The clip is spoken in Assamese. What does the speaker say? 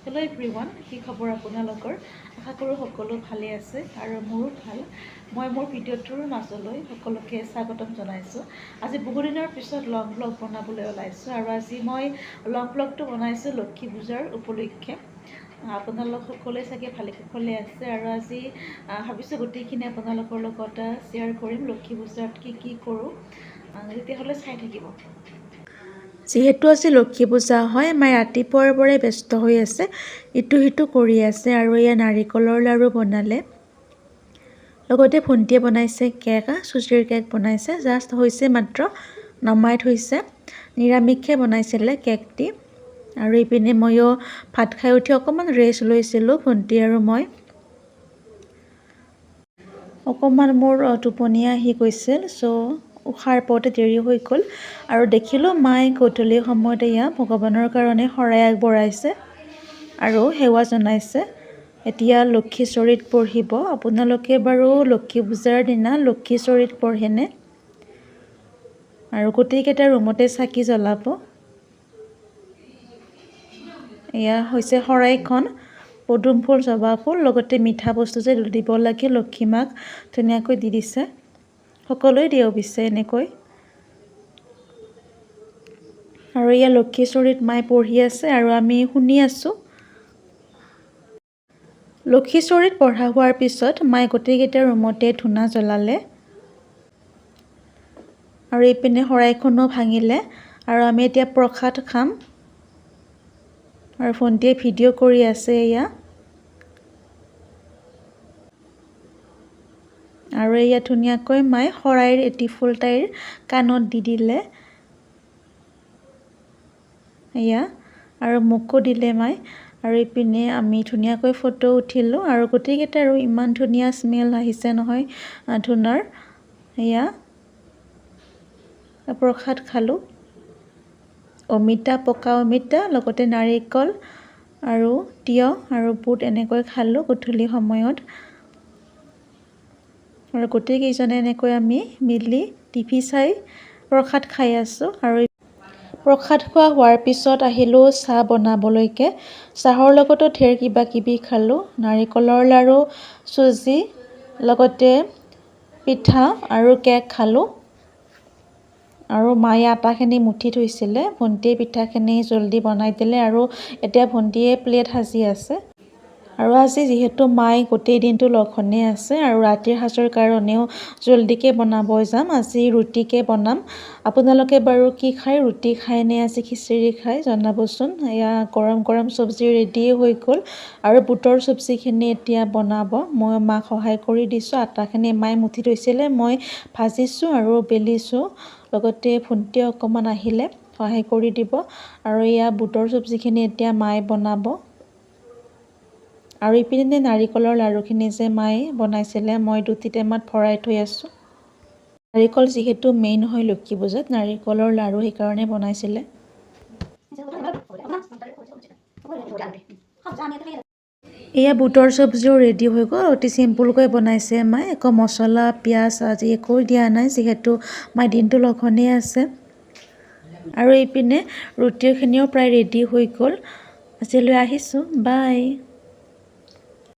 হেল্ল' এভৰিৱান, কি খবৰ আপোনালোকৰ? আশা কৰোঁ সকলো ভালে আছে আৰু মোৰো ভাল। মই মোৰ ভিডিঅ'টোৰ মাজলৈ সকলোকে স্বাগতম জনাইছোঁ। আজি বহুদিনৰ পিছত লং ব্লগ বনাবলৈ ওলাইছোঁ আৰু আজি মই লং ব্লগটো বনাইছোঁ লক্ষী পূজাৰ উপলক্ষে। আপোনালোক সকলোৱে চাগে ভালে কুশলে আছে আৰু আজি ভাবিছোঁ গোটেইখিনি আপোনালোকৰ লগত শ্বেয়াৰ কৰিম লক্ষী পূজাত কি কৰোঁ। তেতিয়াহ'লে চাই থাকিব। যিহেতু আজি লক্ষী পূজা হয়, মায়ে ৰাতিপুৱাৰ পৰাই ব্যস্ত হৈ আছে, ইটো সিটো কৰি আছে আৰু এয়া নাৰিকলৰ লাড়ু বনালে। লগতে ভণ্টিয়ে বনাইছে কেক, চুজিৰ কেক বনাইছে, জাষ্ট হৈছে মাত্ৰ নমাই থৈছে। নিৰামিষে বনাইছিলে কেকটি। আৰু ইপিনে ময়ো ভাত খাই উঠি অকণমান ৰেষ্ট লৈছিলোঁ, ভণ্টি আৰু মই। অকণমান মোৰ টোপনি আহি গৈছিল, সাৰ পাওঁতে দেৰি হৈ গ'ল আৰু দেখিলোঁ মায়ে গধূলি সময়ত এয়া ভগৱানৰ কাৰণে শৰাই আগবঢ়াইছে আৰু সেৱা জনাইছে। এতিয়া লক্ষীশ্বৰীত পঢ়িব। আপোনালোকে বাৰু লক্ষী পূজাৰ দিনা লক্ষীশ্বৰীত পঢ়েনে? আৰু গোটেইকেইটা ৰুমতে চাকি জ্বলাব। এয়া হৈছে শৰাইখন, পদুম ফুল, জবা ফুল, লগতে মিঠা বস্তু যে দিব লাগে লক্ষী মাক ধুনীয়াকৈ দি দিছে। সকলোৱে দিয়ে অৱশ্যে এনেকৈ। আৰু এয়া লক্ষীশ্বৰীত মায়ে পঢ়ি আছে আৰু আমি শুনি আছোঁ। লক্ষীশ্বৰীত পঢ়া হোৱাৰ পিছত মায়ে গোটেইকেইটা ৰুমতে ধূনা জ্বলালে আৰু এইপিনে শৰাইখনো ভাঙিলে আৰু আমি এতিয়া প্ৰসাদ খাম। আৰু ভণ্টিয়ে ভিডিঅ' কৰি আছে এয়া। আৰু এয়া ধুনীয়াকৈ মায়ে শৰাইৰ এটি ফুল তাইৰ কাণত দি দিলে। এয়া আৰু মোকো দিলে মায়ে। আৰু ইপিনে আমি ধুনীয়াকৈ ফটো উঠিলোঁ আৰু গোটেইকেইটাৰো ইমান ধুনীয়া স্মেল আহিছে নহয় ধূনাৰ। এয়া প্ৰসাদ খালোঁ। অমিতা, পকা অমিতা, লগতে নাৰিকল আৰু তিয়ঁহ আৰু বুট এনেকৈ খালোঁ গধূলি সময়ত। আৰু গোটেইকেইজনে এনেকৈ আমি মিলি টিভি চাই প্ৰসাদ খাই আছোঁ। আৰু প্ৰসাদ খোৱা হোৱাৰ পিছত আহিলোঁ চাহ বনাবলৈকে। চাহৰ লগতো ঢেৰ কিবা কিবি খালোঁ, নাৰিকলৰ লাড়ু, চুজি, লগতে পিঠা আৰু কেক খালোঁ। আৰু মায়ে আটাখিনি মুঠি থৈছিলে, ভণ্টিয়ে পিঠাখিনি জলদি বনাই দিলে আৰু এতিয়া ভণ্টিয়ে প্লেট সাজি আছে। আৰু আজি যিহেতু মায়ে গোটেই দিনটো লঘোণে আছে আৰু ৰাতিৰ সাজৰ কাৰণেও জলদিকৈ বনাব যাম। আজি ৰুটিকে বনাম। আপোনালোকে বাৰু কি খায়, ৰুটি খায় নে আজি খিচিৰি খায় জনাবচোন। এয়া গৰম গৰম চব্জি ৰেডি হৈ গ'ল আৰু বুটৰ চব্জিখিনি এতিয়া বনাব। মই মাক সহায় কৰি দিছোঁ। আটাখিনি মায়ে মুঠি থৈছিলে, মই ভাজিছোঁ আৰু বেলিছোঁ। লগতে ভণ্টিয়ে অকণমান আহিলে সহায় কৰি দিব। আৰু এয়া বুটৰ চব্জিখিনি এতিয়া মায়ে বনাব। আৰু ইপিনে নাৰিকলৰ লাড়ুখিনি যে মায়ে বনাইছিলে, মই দুটি টেমাত ভৰাই থৈ আছোঁ। নাৰিকল যিহেতু মেইন হয় লক্ষী পূজাত, নাৰিকলৰ লাড়ু সেইকাৰণে বনাইছিলে। এয়া বুটৰ চব্জিও ৰেডি হৈ গ'ল। অতি চিম্পুলকৈ বনাইছে মায়ে, একো মছলা পিঁয়াজ আজি একো দিয়া নাই যিহেতু মায়ে দিনটো লঘোণে আছে। আৰু এইপিনে ৰুটিখিনিও প্ৰায় ৰেডি হৈ গ'ল। আজিলৈ আহিছোঁ, বাই।